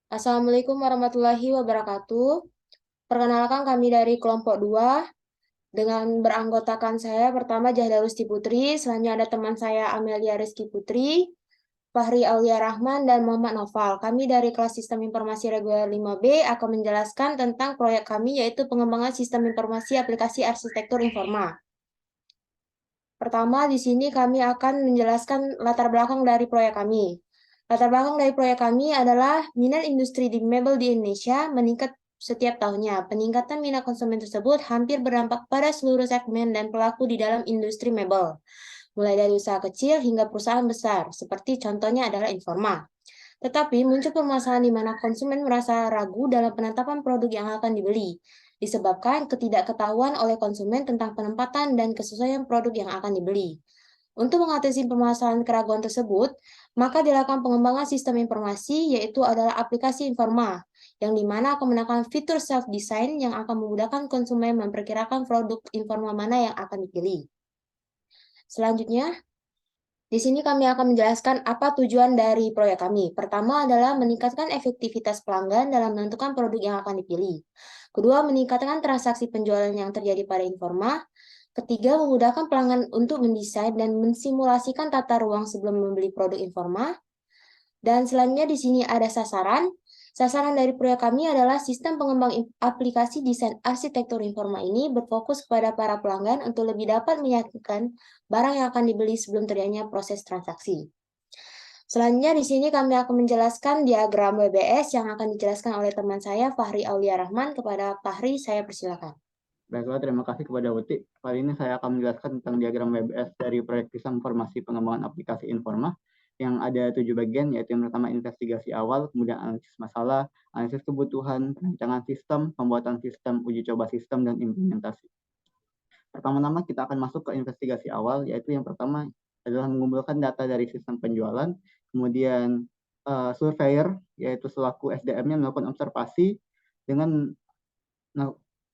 Assalamualaikum warahmatullahi wabarakatuh. Perkenalkan kami dari kelompok 2 dengan beranggotakan saya pertama Jahda Rusti Putri, selanjutnya ada teman saya Amelia Rizky Putri, Fahri Aulia Rahman, dan Muhammad Noval. Kami dari kelas Sistem Informasi Reguler 5B akan menjelaskan tentang proyek kami yaitu pengembangan sistem informasi aplikasi arsitektur informa. Pertama, di sini kami akan menjelaskan latar belakang dari proyek kami. Latar belakang dari proyek kami adalah minat industri di mebel di Indonesia meningkat setiap tahunnya. Peningkatan minat konsumen tersebut hampir berdampak pada seluruh segmen dan pelaku di dalam industri mebel, mulai dari usaha kecil hingga perusahaan besar, seperti contohnya adalah Informa. Tetapi muncul permasalahan di mana konsumen merasa ragu dalam penetapan produk yang akan dibeli, disebabkan ketidakketahuan oleh konsumen tentang penempatan dan kesesuaian produk yang akan dibeli. Untuk mengatasi permasalahan keraguan tersebut, maka dilakukan pengembangan sistem informasi yaitu adalah aplikasi Informa, yang dimana akan menekan fitur self-design yang akan memudahkan konsumen memperkirakan produk Informa mana yang akan dipilih. Selanjutnya, di sini kami akan menjelaskan apa tujuan dari proyek kami. Pertama adalah meningkatkan efektivitas pelanggan dalam menentukan produk yang akan dipilih. Kedua, meningkatkan transaksi penjualan yang terjadi pada Informa. Ketiga, memudahkan pelanggan untuk mendesain dan mensimulasikan tata ruang sebelum membeli produk Informa. Dan selanjutnya di sini ada sasaran. Sasaran dari proyek kami adalah sistem pengembang aplikasi desain arsitektur Informa ini berfokus kepada para pelanggan untuk lebih dapat meyakinkan barang yang akan dibeli sebelum terjadinya proses transaksi. Selanjutnya di sini kami akan menjelaskan diagram WBS yang akan dijelaskan oleh teman saya Fahri Aulia Rahman. Kepada Fahri, saya persilakan. Baiklah, terima kasih kepada Uti. Kali ini saya akan menjelaskan tentang diagram WBS dari proyek Sistem Informasi Pengembangan Aplikasi Informa yang ada 7 bagian, yaitu yang pertama investigasi awal, kemudian analisis masalah, analisis kebutuhan, perancangan sistem, pembuatan sistem, uji coba sistem, dan implementasi. Pertama-tama kita akan masuk ke investigasi awal, yaitu yang pertama adalah mengumpulkan data dari sistem penjualan, kemudian surveyor, yaitu selaku SDM-nya melakukan observasi dengan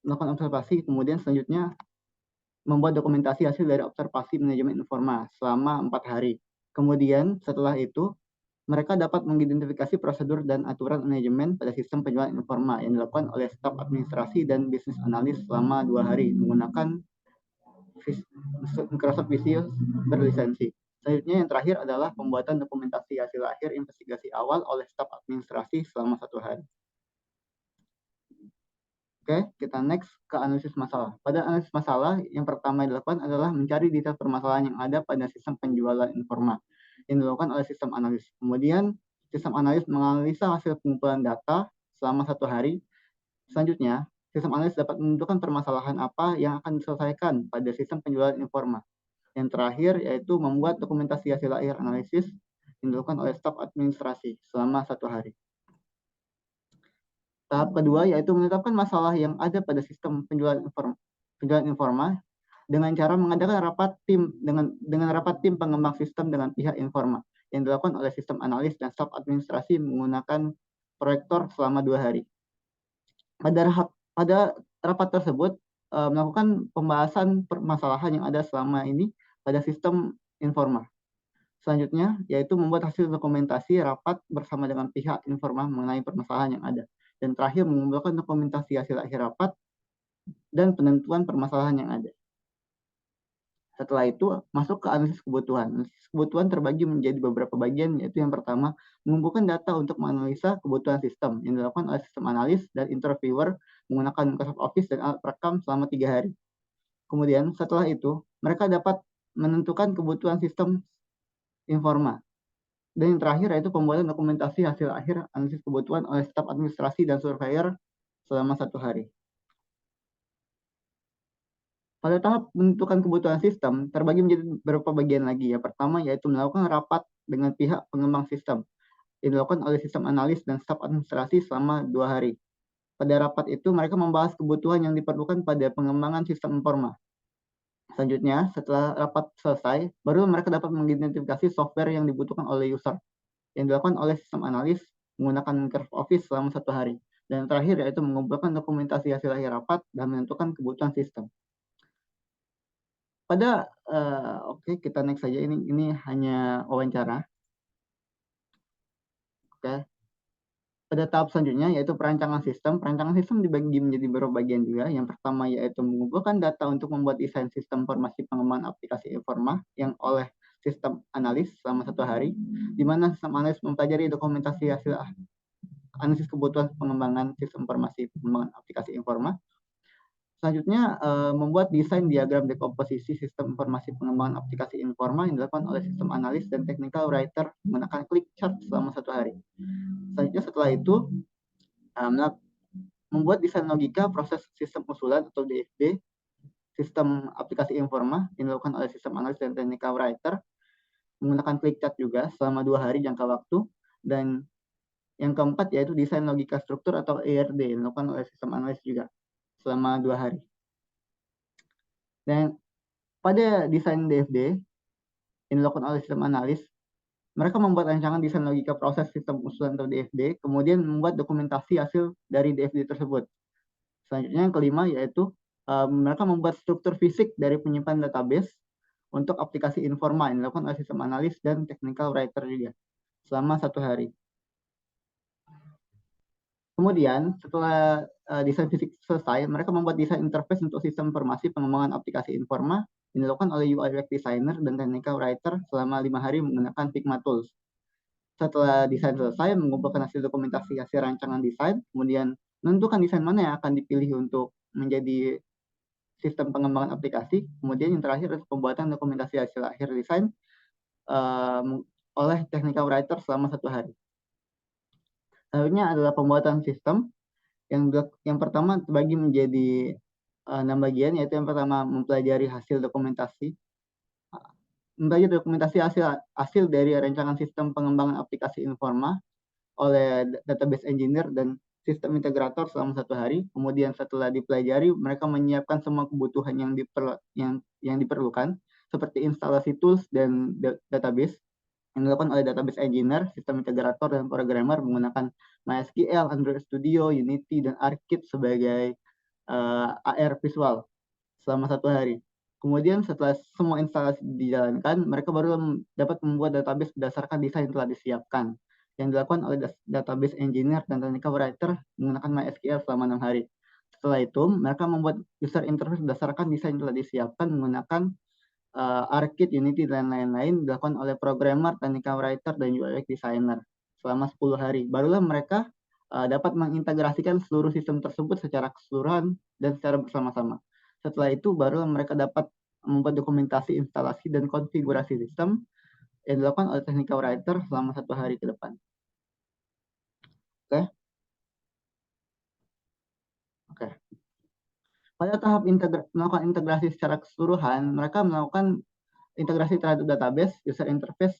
melakukan observasi, kemudian selanjutnya membuat dokumentasi hasil dari observasi manajemen Informa selama 4 hari. Kemudian setelah itu, mereka dapat mengidentifikasi prosedur dan aturan manajemen pada sistem penjualan Informa yang dilakukan oleh staf administrasi dan bisnis analis selama 2 hari menggunakan Microsoft Visio berlisensi. Selanjutnya yang terakhir adalah pembuatan dokumentasi hasil akhir investigasi awal oleh staf administrasi selama 1 hari. Oke, kita next ke analisis masalah. Pada analisis masalah, yang pertama yang dilakukan adalah mencari detail permasalahan yang ada pada sistem penjualan Informa yang dilakukan oleh sistem analis. Kemudian, sistem analis menganalisa hasil pengumpulan data selama 1 hari. Selanjutnya, sistem analis dapat menentukan permasalahan apa yang akan diselesaikan pada sistem penjualan Informa. Yang terakhir, yaitu membuat dokumentasi hasil akhir analisis yang dilakukan oleh staf administrasi selama 1 hari. Tahap kedua yaitu menetapkan masalah yang ada pada sistem penjualan Informa dengan cara mengadakan rapat tim dengan rapat tim pengembang sistem dengan pihak Informa yang dilakukan oleh sistem analis dan staf administrasi menggunakan proyektor selama 2 hari. Pada rapat tersebut melakukan pembahasan permasalahan yang ada selama ini pada sistem Informa. Selanjutnya yaitu membuat hasil dokumentasi rapat bersama dengan pihak Informa mengenai permasalahan yang ada. Dan terakhir mengumpulkan dokumentasi hasil akhir rapat dan penentuan permasalahan yang ada. Setelah itu masuk ke analisis kebutuhan. Analisis kebutuhan terbagi menjadi beberapa bagian, yaitu yang pertama mengumpulkan data untuk menganalisa kebutuhan sistem yang dilakukan oleh sistem analis dan interviewer menggunakan Microsoft Office dan alat perekam selama 3 hari. Kemudian setelah itu mereka dapat menentukan kebutuhan sistem Informa. Dan yang terakhir yaitu pembuatan dokumentasi hasil akhir analisis kebutuhan oleh staf administrasi dan surveyor selama 1 hari. Pada tahap menentukan kebutuhan sistem terbagi menjadi beberapa bagian lagi. Yang pertama yaitu melakukan rapat dengan pihak pengembang sistem yang dilakukan oleh sistem analis dan staf administrasi selama 2 hari. Pada rapat itu mereka membahas kebutuhan yang diperlukan pada pengembangan sistem Informa. Selanjutnya, setelah rapat selesai, baru mereka dapat mengidentifikasi software yang dibutuhkan oleh user yang dilakukan oleh sistem analis menggunakan Microsoft Office selama 1 hari. Dan terakhir yaitu mengumpulkan dokumentasi hasil akhir rapat dan menentukan kebutuhan sistem. Oke, kita next saja. Ini hanya wawancara. Oke. Pada tahap selanjutnya yaitu perancangan sistem. Perancangan sistem dibagi menjadi beberapa bagian juga. Yang pertama yaitu mengumpulkan data untuk membuat desain sistem informasi pengembangan aplikasi informa yang oleh sistem analis selama 1 hari, di mana sistem analis mempelajari dokumentasi hasil analisis kebutuhan pengembangan sistem informasi pengembangan aplikasi informa. Selanjutnya, membuat desain diagram dekomposisi sistem informasi pengembangan aplikasi informa yang dilakukan oleh sistem analis dan technical writer menggunakan click chart selama 1 hari. Selanjutnya setelah itu, membuat desain logika proses sistem usulan atau DFD, sistem aplikasi informa yang dilakukan oleh sistem analis dan technical writer menggunakan click chart juga selama 2 hari jangka waktu. Dan yang keempat yaitu desain logika struktur atau ERD yang dilakukan oleh sistem analis juga selama 2 hari. Dan pada desain DFD yang dilakukan oleh sistem analis, mereka membuat rancangan desain logika proses sistem usulan atau DFD, kemudian membuat dokumentasi hasil dari DFD tersebut. Selanjutnya yang kelima yaitu mereka membuat struktur fisik dari penyimpanan database untuk aplikasi informa yang dilakukan oleh sistem analis dan technical writer juga selama 1 hari. Kemudian setelah desain fisik selesai, mereka membuat desain interface untuk sistem informasi pengembangan aplikasi informa yang dilakukan oleh UI UX designer dan technical writer selama 5 hari menggunakan Figma Tools. Setelah desain selesai, mengumpulkan hasil dokumentasi hasil rancangan desain, kemudian menentukan desain mana yang akan dipilih untuk menjadi sistem pengembangan aplikasi. Kemudian yang terakhir adalah pembuatan dokumentasi hasil akhir desain oleh technical writer selama 1 hari. Selanjutnya adalah pembuatan sistem yang pertama terbagi menjadi 6 bagian, yaitu yang pertama mempelajari hasil dokumentasi, hasil dari rancangan sistem pengembangan aplikasi informa oleh database engineer dan sistem integrator selama 1 hari. Kemudian setelah dipelajari, mereka menyiapkan semua kebutuhan yang diperlukan, seperti instalasi tools dan database yang dilakukan oleh database engineer, sistem integrator, dan programmer menggunakan MySQL, Android Studio, Unity, dan ARKit sebagai AR visual selama 1 hari. Kemudian setelah semua instalasi dijalankan, mereka baru dapat membuat database berdasarkan desain yang telah disiapkan, yang dilakukan oleh database engineer dan technical writer menggunakan MySQL selama 6 hari. Setelah itu, mereka membuat user interface berdasarkan desain yang telah disiapkan menggunakan ARKit, Unity, dan lain-lain dilakukan oleh programmer, technical writer, dan UX designer selama 10 hari. Barulah mereka dapat mengintegrasikan seluruh sistem tersebut secara keseluruhan dan secara bersama-sama. Setelah itu, barulah mereka dapat membuat dokumentasi instalasi dan konfigurasi sistem yang dilakukan oleh technical writer selama 1 hari ke depan. Oke. Pada tahap melakukan integrasi secara keseluruhan, mereka melakukan integrasi terhadap database, user interface,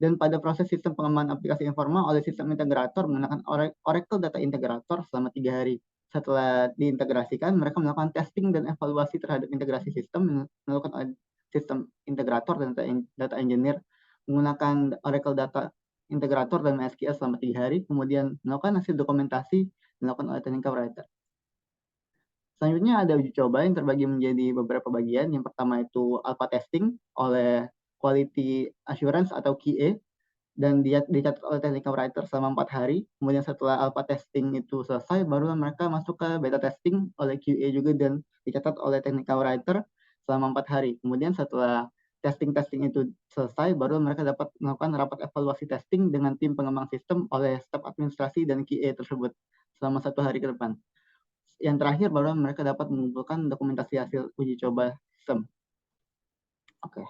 dan pada proses sistem pengembangan aplikasi informa oleh sistem integrator menggunakan Oracle Data Integrator selama 3 hari. Setelah diintegrasikan, mereka melakukan testing dan evaluasi terhadap integrasi sistem yang dilakukan oleh sistem integrator dan data engineer menggunakan Oracle Data Integrator dan MySQL selama 3 hari, kemudian melakukan hasil dokumentasi dilakukan oleh technical writer. Selanjutnya ada uji coba yang terbagi menjadi beberapa bagian. Yang pertama itu alpha testing oleh quality assurance atau QA dan dicatat oleh technical writer selama 4 hari. Kemudian setelah alpha testing itu selesai, barulah mereka masuk ke beta testing oleh QA juga dan dicatat oleh technical writer selama 4 hari. Kemudian setelah testing itu selesai, baru mereka dapat melakukan rapat evaluasi testing dengan tim pengembang sistem oleh staf administrasi dan QA tersebut selama 1 hari ke depan. Yang terakhir baru mereka dapat mengumpulkan dokumentasi hasil uji coba sistem. Oke.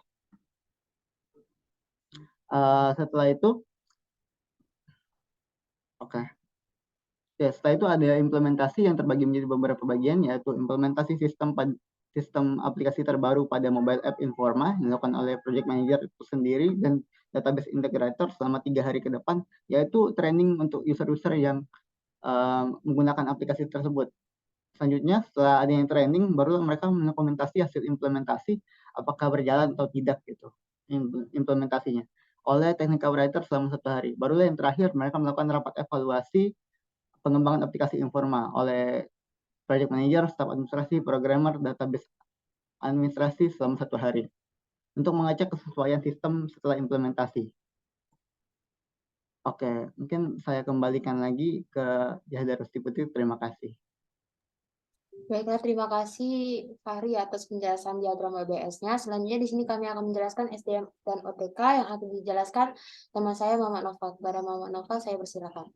Setelah itu, setelah itu ada implementasi yang terbagi menjadi beberapa bagian, yaitu implementasi sistem aplikasi terbaru pada mobile app Informa yang dilakukan oleh project manager itu sendiri dan database integrator selama 3 hari ke depan, yaitu training untuk user-user yang menggunakan aplikasi tersebut. Selanjutnya, setelah ada yang training, baru mereka mendokumentasi hasil implementasi apakah berjalan atau tidak gitu implementasinya oleh technical writer selama 1 hari. Barulah yang terakhir mereka melakukan rapat evaluasi pengembangan aplikasi Informa oleh project manager, staf administrasi, programmer, database administrasi selama 1 hari untuk mengecek kesesuaian sistem setelah implementasi. Oke, mungkin saya kembalikan lagi ke Jahda Rusti Putri. Terima kasih. Baiklah, terima kasih Fahri atas penjelasan diagram WBS-nya. Selanjutnya di sini kami akan menjelaskan SDM dan OTK yang akan dijelaskan teman saya Muhammad Noval. Kepada Muhammad Noval, saya persilakan.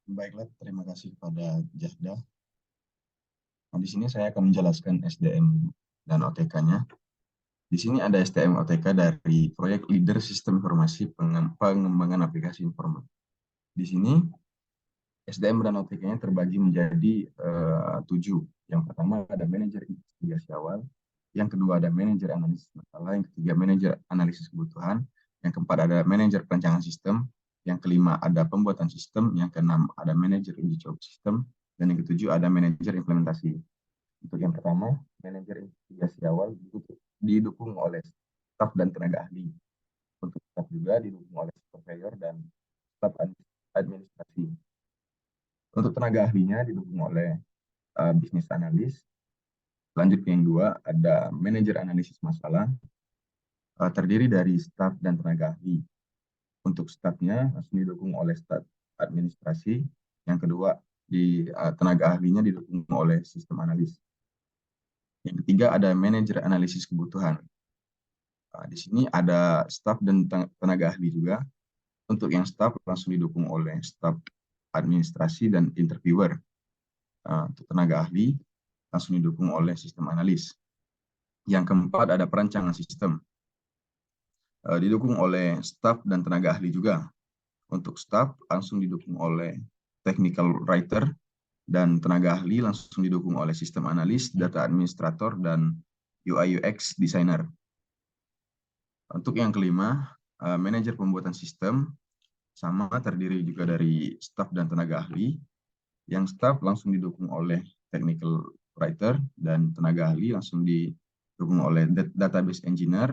Baiklah, terima kasih kepada Jahda. Nah, di sini saya akan menjelaskan SDM dan OTK-nya. Di sini ada SDM OTK dari proyek Leader Sistem Informasi Pengembangan Aplikasi Informa. Di sini SDM dan OTK-nya terbagi menjadi 7. Yang pertama ada manajer investigasi awal, yang kedua ada manajer analisis masalah, yang ketiga manajer analisis kebutuhan, yang keempat ada manajer perancangan sistem, yang kelima ada pembuatan sistem, yang keenam ada manajer uji coba sistem, dan yang ketujuh ada manajer implementasi. Untuk yang pertama, manajer investigasi awal didukung oleh staf dan tenaga ahli. Untuk staf juga didukung oleh surveyor dan staf administrasi. Untuk tenaga ahlinya didukung oleh bisnis analis. Lanjut yang kedua, ada manajer analisis masalah, terdiri dari staf dan tenaga ahli. Untuk stafnya langsung didukung oleh staf administrasi. Yang kedua, tenaga ahlinya didukung oleh sistem analis. Yang ketiga ada manajer analisis kebutuhan. Di sini ada staf dan tenaga ahli juga. Untuk yang staf langsung didukung oleh staf administrasi dan interviewer. Untuk tenaga ahli langsung didukung oleh sistem analis. Yang keempat ada perancangan sistem. Didukung oleh staf dan tenaga ahli juga. Untuk staf langsung didukung oleh technical writer dan tenaga ahli langsung didukung oleh sistem analis, data administrator, dan UI UX designer. Untuk yang kelima, manajer pembuatan sistem sama terdiri juga dari staf dan tenaga ahli. Yang staf langsung didukung oleh technical writer dan tenaga ahli langsung didukung oleh database engineer,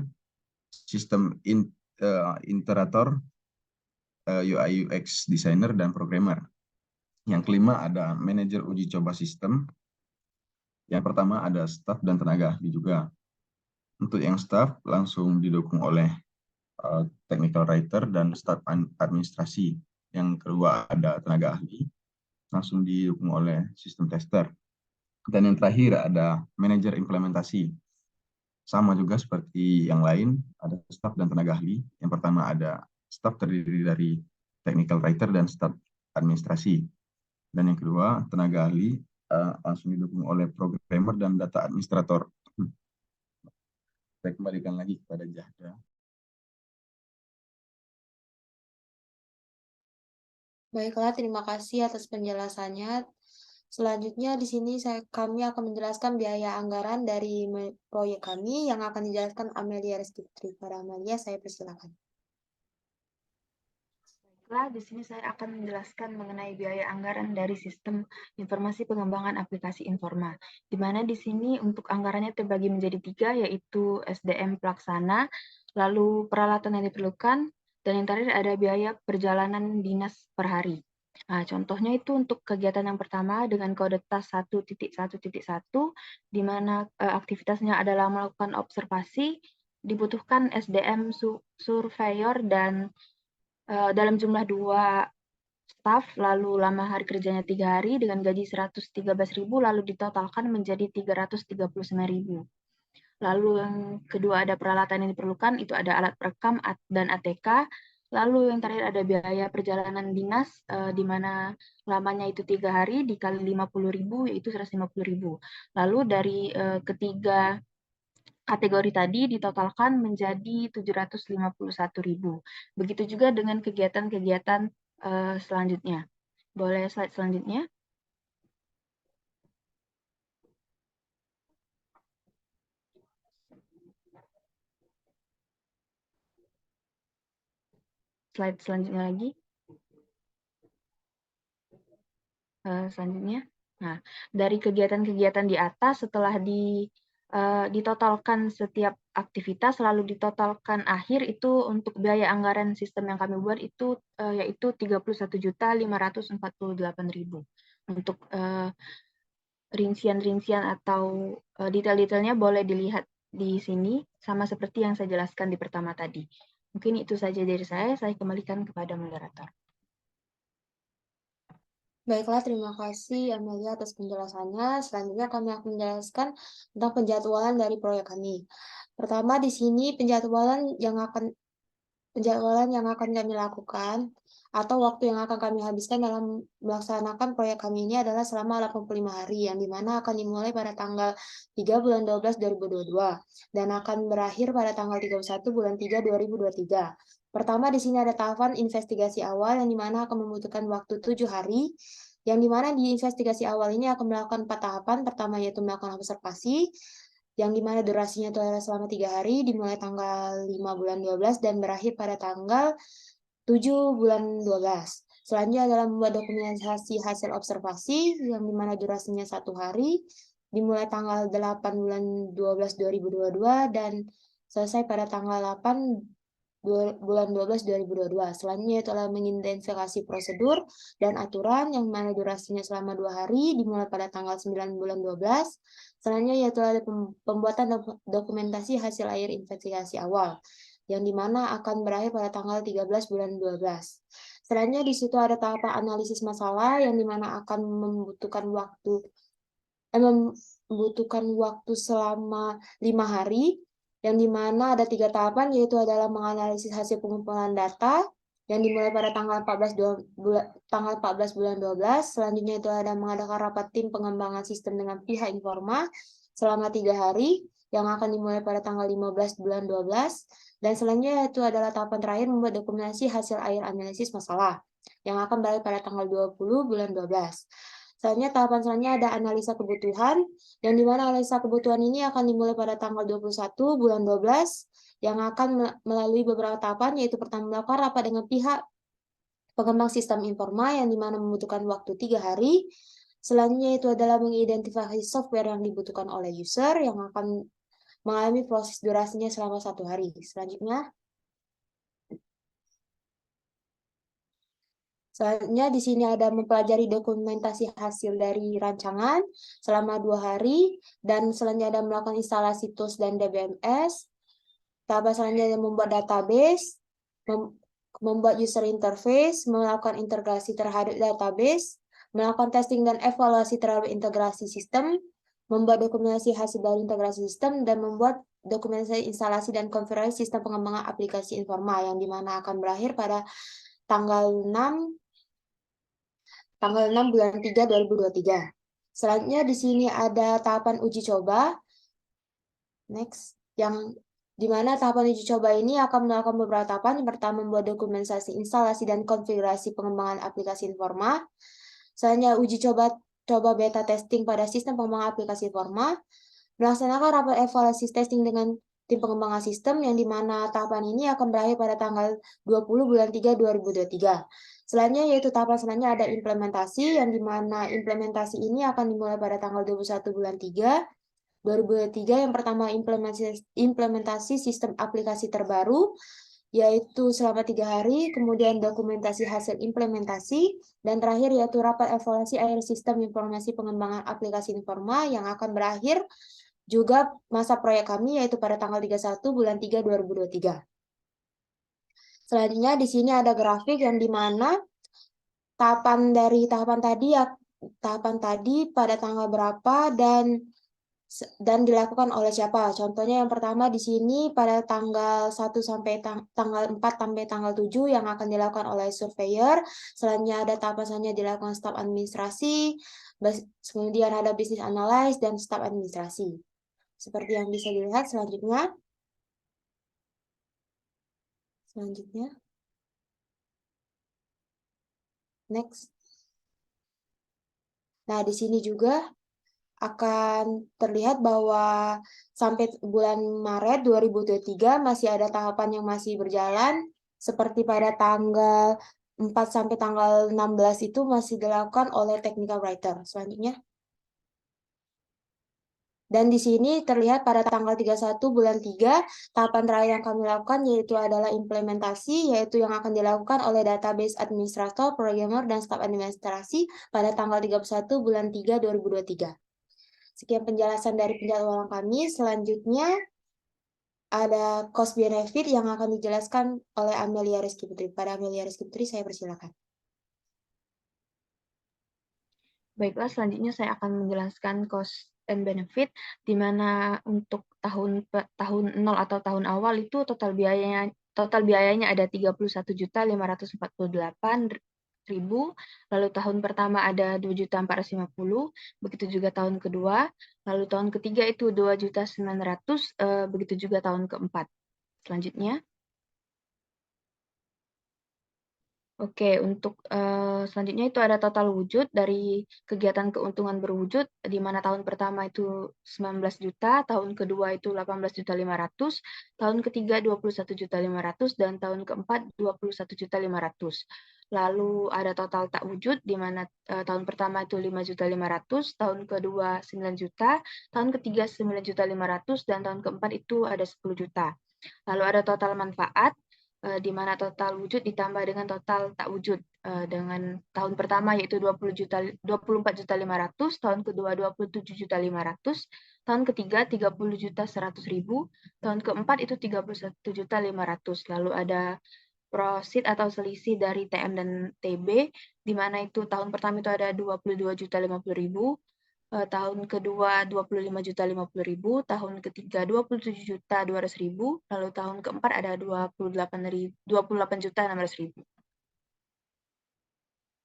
sistem integrator, UI UX designer, dan programmer. Yang kelima ada manajer uji coba sistem. Yang pertama ada staf dan tenaga ahli juga. Untuk yang staf langsung didukung oleh technical writer dan staf administrasi. Yang kedua ada tenaga ahli, langsung didukung oleh sistem tester. Dan yang terakhir ada manajer implementasi. Sama juga seperti yang lain, ada staf dan tenaga ahli. Yang pertama ada staf terdiri dari technical writer dan staf administrasi. Dan yang kedua, tenaga ahli langsung didukung oleh programmer dan data administrator. Saya kembalikan lagi kepada Jahda. Baiklah, terima kasih atas penjelasannya. Selanjutnya di sini kami akan menjelaskan biaya anggaran dari proyek kami yang akan dijelaskan Amelia Reski Putri. Para Amelia, saya persilakan. Baiklah, di sini saya akan menjelaskan mengenai biaya anggaran dari sistem informasi pengembangan aplikasi Informa. Di mana di sini untuk anggarannya terbagi menjadi 3, yaitu SDM pelaksana, lalu peralatan yang diperlukan, dan yang terakhir ada biaya perjalanan dinas per hari. Nah, contohnya itu untuk kegiatan yang pertama dengan kode tas 1.1.1, di mana aktivitasnya adalah melakukan observasi, dibutuhkan SDM surveyor dan dalam jumlah 2 staf, lalu lama hari kerjanya 3 hari dengan gaji 113.000, lalu ditotalkan menjadi 339.000. Lalu yang kedua ada peralatan yang diperlukan, itu ada alat perekam dan ATK. Lalu yang terakhir ada biaya perjalanan dinas, di mana lamanya itu 3 hari dikali 50.000, yaitu 150.000. Lalu dari ketiga kategori tadi ditotalkan menjadi 751.000. Begitu juga dengan kegiatan-kegiatan selanjutnya. Boleh slide selanjutnya? Slide selanjutnya lagi. Selanjutnya. Nah, dari kegiatan-kegiatan di atas setelah ditotalkan setiap aktivitas, lalu ditotalkan akhir itu untuk biaya anggaran sistem yang kami buat itu yaitu 31.548.000. Untuk rincian-rincian atau detail-detailnya boleh dilihat di sini, sama seperti yang saya jelaskan di pertama tadi. Mungkin itu saja dari saya kembalikan kepada moderator. Baiklah, terima kasih Amelia atas penjelasannya. Selanjutnya kami akan menjelaskan tentang penjadwalan dari proyek kami. Pertama, di sini penjadwalan yang akan kami lakukan atau waktu yang akan kami habiskan dalam melaksanakan proyek kami ini adalah selama 85 hari, yang dimana akan dimulai pada tanggal 3 bulan 12 2022 dan akan berakhir pada tanggal 31 bulan 3 2023. Pertama, di sini ada tahapan investigasi awal yang dimana akan membutuhkan waktu 7 hari, yang dimana di investigasi awal ini akan melakukan 4 tahapan. Pertama yaitu melakukan observasi, yang dimana durasinya itu adalah selama 3 hari, dimulai tanggal 5 bulan 12 dan berakhir pada tanggal 7 bulan 12. Selanjutnya adalah membuat dokumentasi hasil observasi, yang dimana durasinya 1 hari, dimulai tanggal 8 bulan 12 2022 dan selesai pada tanggal 8 bulan 12 2022. Selanjutnya itu adalah mengidentifikasi prosedur dan aturan yang mana durasinya selama 2 hari, dimulai pada tanggal 9 bulan 12. Selanjutnya yaitu ada pembuatan dokumentasi hasil akhir investigasi awal, yang dimana akan berakhir pada tanggal 13 bulan 12. Selanjutnya di situ ada tahapan analisis masalah, yang dimana akan membutuhkan waktu selama 5 hari, yang dimana ada 3 tahapan, yaitu adalah menganalisis hasil pengumpulan data, yang dimulai pada tanggal 14 bulan 12. Selanjutnya itu ada mengadakan rapat tim pengembangan sistem dengan pihak Informa selama 3 hari, yang akan dimulai pada tanggal 15 bulan 12. Dan selanjutnya itu adalah tahapan terakhir membuat dokumentasi hasil akhir analisis masalah, yang akan berakhir pada tanggal 20 bulan 12. Selanjutnya tahapan selanjutnya ada analisa kebutuhan, yang dimana analisa kebutuhan ini akan dimulai pada tanggal 21 bulan 12, yang akan melalui beberapa tahapan, yaitu pertama melakukan rapat dengan pihak pengembang sistem Informa, yang dimana membutuhkan waktu 3 hari. Selanjutnya itu adalah mengidentifikasi software yang dibutuhkan oleh user, yang akan mengalami proses durasinya selama 1 hari. Selanjutnya di sini ada mempelajari dokumentasi hasil dari rancangan selama 2 hari, dan selanjutnya ada melakukan instalasi tools dan DBMS. Tahap selanjutnya ada membuat database, membuat user interface, melakukan integrasi terhadap database, melakukan testing dan evaluasi terhadap integrasi sistem, membuat dokumentasi hasil dari integrasi sistem, dan membuat dokumentasi instalasi dan konfigurasi sistem pengembangan aplikasi Informa, yang dimana akan berakhir pada tanggal 6 bulan 3 2023. Selanjutnya di sini ada tahapan uji coba. Next, yang dimana tahapan uji coba ini akan melakukan beberapa tahapan. Yang pertama membuat dokumentasi instalasi dan konfigurasi pengembangan aplikasi Informa. Selanjutnya uji coba beta testing pada sistem pengembangan aplikasi Informa. Melaksanakan rapat evaluasi testing dengan tim pengembangan sistem, yang dimana tahapan ini akan berakhir pada tanggal 20 bulan 3 2023. Selanjutnya yaitu tahapan selanjutnya ada implementasi, yang dimana implementasi ini akan dimulai pada tanggal 21 bulan 3 2023. Yang pertama implementasi sistem aplikasi terbaru, yaitu selama 3 hari, kemudian dokumentasi hasil implementasi, dan terakhir yaitu rapat evaluasi akhir sistem informasi pengembangan aplikasi Informa, yang akan berakhir juga masa proyek kami, yaitu pada tanggal 31 bulan 3 2023. Selanjutnya di sini ada grafik yang dimana tahapan tadi pada tanggal berapa dan dilakukan oleh siapa. Contohnya yang pertama di sini pada tanggal 1 sampai tanggal 4 sampai tanggal 7 yang akan dilakukan oleh surveyor. Selanjutnya ada tahapan selanjutnya dilakukan staf administrasi, kemudian ada business analyst dan staf administrasi. Seperti yang bisa dilihat selanjutnya. Next. Nah, di sini juga akan terlihat bahwa sampai bulan Maret 2023 masih ada tahapan yang masih berjalan, seperti pada tanggal 4 sampai tanggal 16 itu masih dilakukan oleh technical writer. Selanjutnya. Dan di sini terlihat pada tanggal 31 bulan 3, tahapan terakhir yang kami lakukan yaitu adalah implementasi, yaitu yang akan dilakukan oleh database administrator, programmer, dan staf administrasi pada tanggal 31 bulan 3 2023. Sekian penjelasan dari penjadwalan kami. Selanjutnya ada cost benefit yang akan dijelaskan oleh Amelia Rizky Putri. Pada Amelia Rizky Putri, saya persilakan. Baiklah, selanjutnya saya akan menjelaskan cost and benefit, di mana untuk tahun 0 atau tahun awal itu total biayanya ada 31.548.000, lalu tahun pertama ada 2.450.000, begitu juga tahun kedua, lalu tahun ketiga itu 2.900.000, begitu juga tahun keempat. Selanjutnya. Oke, untuk selanjutnya itu ada total wujud dari kegiatan keuntungan berwujud, di mana tahun pertama itu 19 juta, tahun kedua itu 18.500.000, tahun ketiga 21.500.000, dan tahun keempat 21.500.000. Lalu ada total tak wujud, di mana tahun pertama itu 5.500.000, tahun kedua 9 juta, tahun ketiga 9.500.000, dan tahun keempat itu ada 10 juta. Lalu ada total manfaat, di mana total wujud ditambah dengan total tak wujud, dengan tahun pertama yaitu 24.500.000, tahun kedua 27.500.000, tahun ketiga 30.100.000, tahun keempat itu 31.500.000. Lalu ada prosit atau selisih dari TM dan TB, di mana itu tahun pertama itu ada 22.050.000, tahun kedua 25.050.000, tahun ketiga 27.200.000, lalu tahun keempat ada 28.600.000.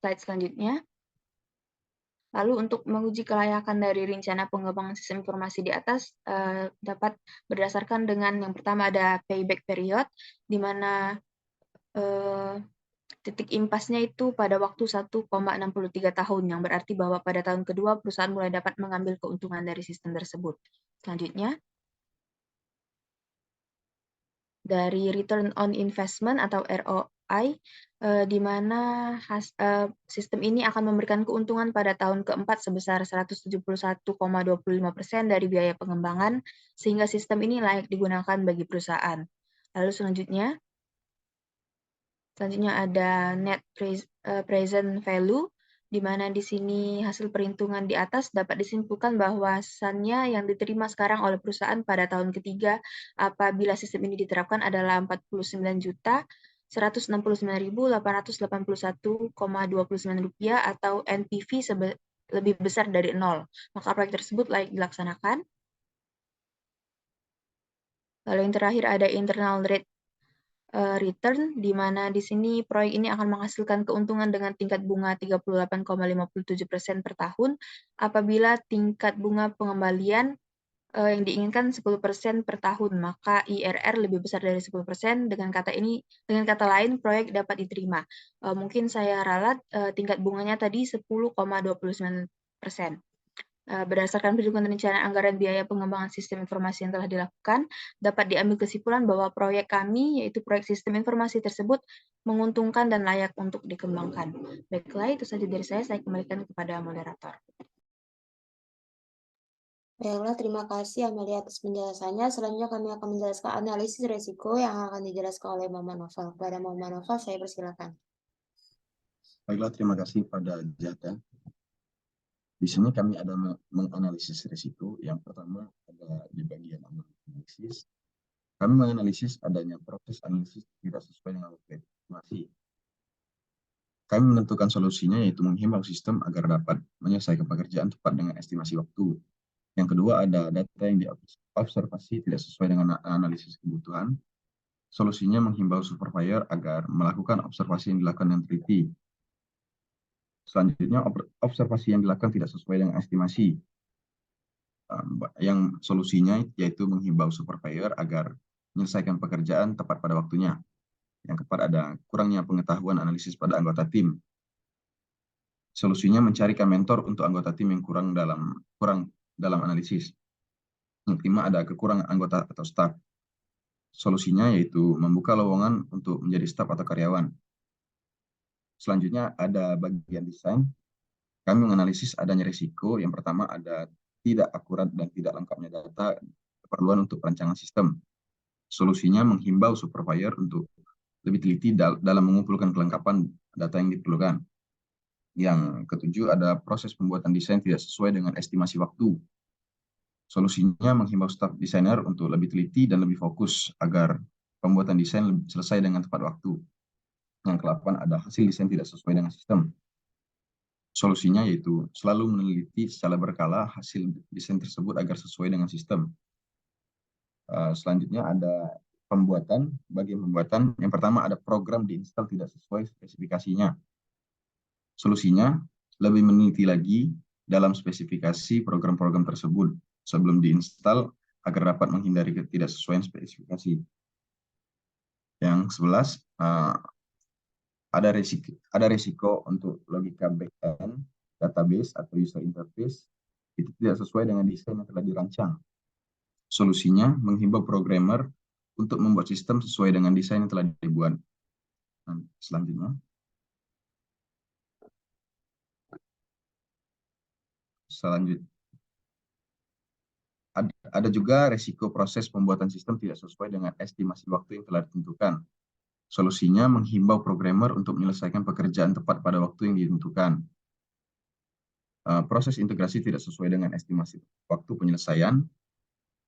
Slide selanjutnya. Lalu untuk menguji kelayakan dari rencana pengembangan sistem informasi di atas dapat berdasarkan dengan yang pertama ada payback period, di mana titik impasnya itu pada waktu 1,63 tahun, yang berarti bahwa pada tahun kedua perusahaan mulai dapat mengambil keuntungan dari sistem tersebut. Selanjutnya, dari return on investment atau ROI, di mana sistem ini akan memberikan keuntungan pada tahun keempat sebesar 171,25% dari biaya pengembangan, sehingga sistem ini layak digunakan bagi perusahaan. Lalu selanjutnya ada net present value, di mana di sini hasil perhitungan di atas dapat disimpulkan bahwasannya yang diterima sekarang oleh perusahaan pada tahun ketiga apabila sistem ini diterapkan adalah 49.169.881,29 rupiah atau NPV lebih besar dari 0. Maka proyek tersebut layak dilaksanakan. Lalu yang terakhir ada internal rate return, di mana di sini proyek ini akan menghasilkan keuntungan dengan tingkat bunga 38,57% per tahun apabila tingkat bunga pengembalian yang diinginkan 10% per tahun, maka IRR lebih besar dari 10%. Dengan kata lain, proyek dapat diterima. Mungkin saya ralat tingkat bunganya tadi 10,29%. Berdasarkan perhitungan rencana anggaran biaya pengembangan sistem informasi yang telah dilakukan, dapat diambil kesimpulan bahwa proyek kami, yaitu proyek sistem informasi tersebut, menguntungkan dan layak untuk dikembangkan. Baiklah, itu saja dari saya kembalikan kepada moderator. Baiklah, terima kasih Amelia atas penjelasannya. Selanjutnya kami akan menjelaskan analisis resiko yang akan dijelaskan oleh Mama Novel. Kepada Mama Novel, saya persilakan. Baiklah, terima kasih pada Jata. Di sini kami ada menganalisis risiko. Yang pertama ada di bagian analisis. Kami menganalisis adanya proses analisis tidak sesuai dengan estimasi. Kami menentukan solusinya yaitu menghimbau sistem agar dapat menyelesaikan pekerjaan tepat dengan estimasi waktu. Yang kedua ada data yang diobservasi tidak sesuai dengan analisis kebutuhan. Solusinya menghimbau supervisor agar melakukan observasi yang dilakukan dengan teliti. Selanjutnya, observasi yang dilakukan tidak sesuai dengan estimasi. Yang solusinya yaitu menghimbau supervisor agar menyelesaikan pekerjaan tepat pada waktunya. Yang keempat ada kurangnya pengetahuan analisis pada anggota tim. Solusinya mencarikan mentor untuk anggota tim yang kurang dalam analisis. Yang kelima ada kekurangan anggota atau staf. Solusinya yaitu membuka lowongan untuk menjadi staf atau karyawan. Selanjutnya ada bagian desain. Kami menganalisis adanya risiko. Yang pertama ada tidak akurat dan tidak lengkapnya data keperluan untuk perancangan sistem. Solusinya menghimbau supervisor untuk lebih teliti dalam mengumpulkan kelengkapan data yang diperlukan. Yang ketujuh ada proses pembuatan desain tidak sesuai dengan estimasi waktu. Solusinya menghimbau staf desainer untuk lebih teliti dan lebih fokus agar pembuatan desain selesai dengan tepat waktu. Yang ke-8 ada hasil desain tidak sesuai dengan sistem. Solusinya yaitu selalu meneliti secara berkala hasil desain tersebut agar sesuai dengan sistem. Selanjutnya ada bagian pembuatan. Yang pertama ada program diinstal tidak sesuai spesifikasinya. Solusinya lebih meneliti lagi dalam spesifikasi program-program tersebut sebelum diinstal agar dapat menghindari ketidaksesuaian spesifikasi. Yang 11 ada risiko untuk logika back-end, database atau user interface itu tidak sesuai dengan desain yang telah dirancang. Solusinya menghimbau programmer untuk membuat sistem sesuai dengan desain yang telah dibuat. Selanjutnya. Ada juga risiko proses pembuatan sistem tidak sesuai dengan estimasi waktu yang telah ditentukan. Solusinya menghimbau programmer untuk menyelesaikan pekerjaan tepat pada waktu yang ditentukan. Proses integrasi tidak sesuai dengan estimasi waktu penyelesaian.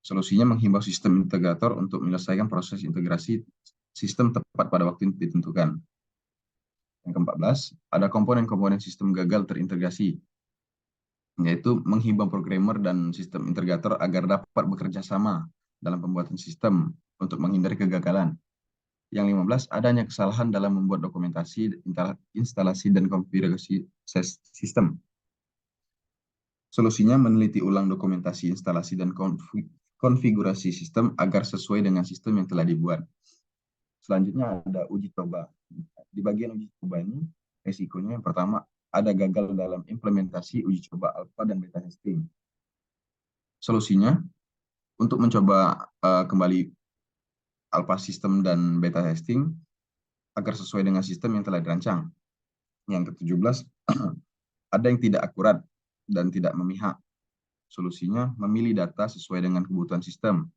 Solusinya menghimbau sistem integrator untuk menyelesaikan proses integrasi sistem tepat pada waktu yang ditentukan. Yang ke-14, ada komponen-komponen sistem gagal terintegrasi, yaitu menghimbau programmer dan sistem integrator agar dapat bekerja sama dalam pembuatan sistem untuk menghindari kegagalan. Yang 15, adanya kesalahan dalam membuat dokumentasi, instalasi, dan konfigurasi sistem. Solusinya meneliti ulang dokumentasi, instalasi, dan konfigurasi sistem agar sesuai dengan sistem yang telah dibuat. Selanjutnya ada uji coba. Di bagian uji coba ini, resikonya yang pertama, ada gagal dalam implementasi uji coba alpha dan beta testing. Solusinya, untuk mencoba kembali alpha system dan beta testing agar sesuai dengan sistem yang telah dirancang. Yang ke-17, ada yang tidak akurat dan tidak memihak. Solusinya, memilih data sesuai dengan kebutuhan sistem.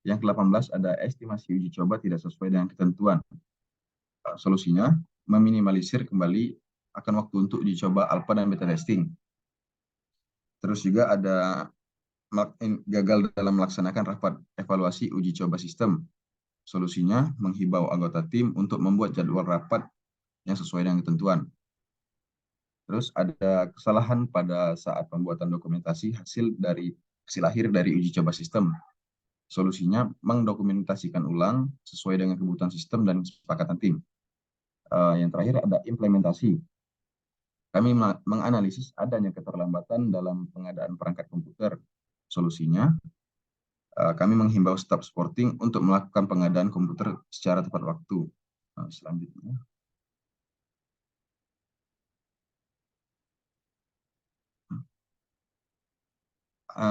Yang ke-18, ada estimasi uji coba tidak sesuai dengan ketentuan. Solusinya, meminimalisir kembali akan waktu untuk uji coba alpha dan beta testing. Terus juga ada gagal dalam melaksanakan rapat evaluasi uji coba sistem. Solusinya, menghimbau anggota tim untuk membuat jadwal rapat yang sesuai dengan ketentuan. Terus ada kesalahan pada saat pembuatan dokumentasi hasil akhir dari uji coba sistem. Solusinya, mendokumentasikan ulang sesuai dengan kebutuhan sistem dan kesepakatan tim. Yang terakhir ada implementasi. Kami menganalisis adanya keterlambatan dalam pengadaan perangkat komputer. Solusinya, kami menghimbau staf supporting untuk melakukan pengadaan komputer secara tepat waktu. Selanjutnya.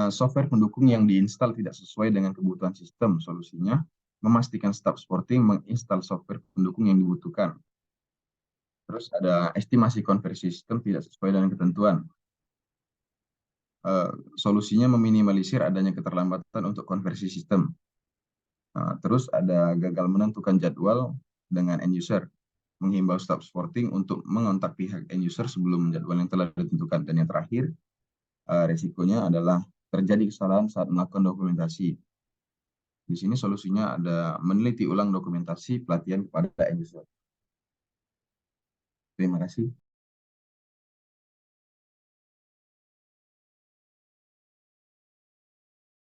Software pendukung yang diinstal tidak sesuai dengan kebutuhan sistem. Solusinya, memastikan staf supporting menginstal software pendukung yang dibutuhkan. Terus ada estimasi konversi sistem tidak sesuai dengan ketentuan. Solusinya meminimalisir adanya keterlambatan untuk konversi sistem. Terus ada gagal menentukan jadwal dengan end user. Menghimbau staf supporting untuk mengontak pihak end user sebelum jadwal yang telah ditentukan. Dan yang terakhir, resikonya adalah terjadi kesalahan saat melakukan dokumentasi. Di sini solusinya ada meneliti ulang dokumentasi pelatihan kepada end user. Terima kasih.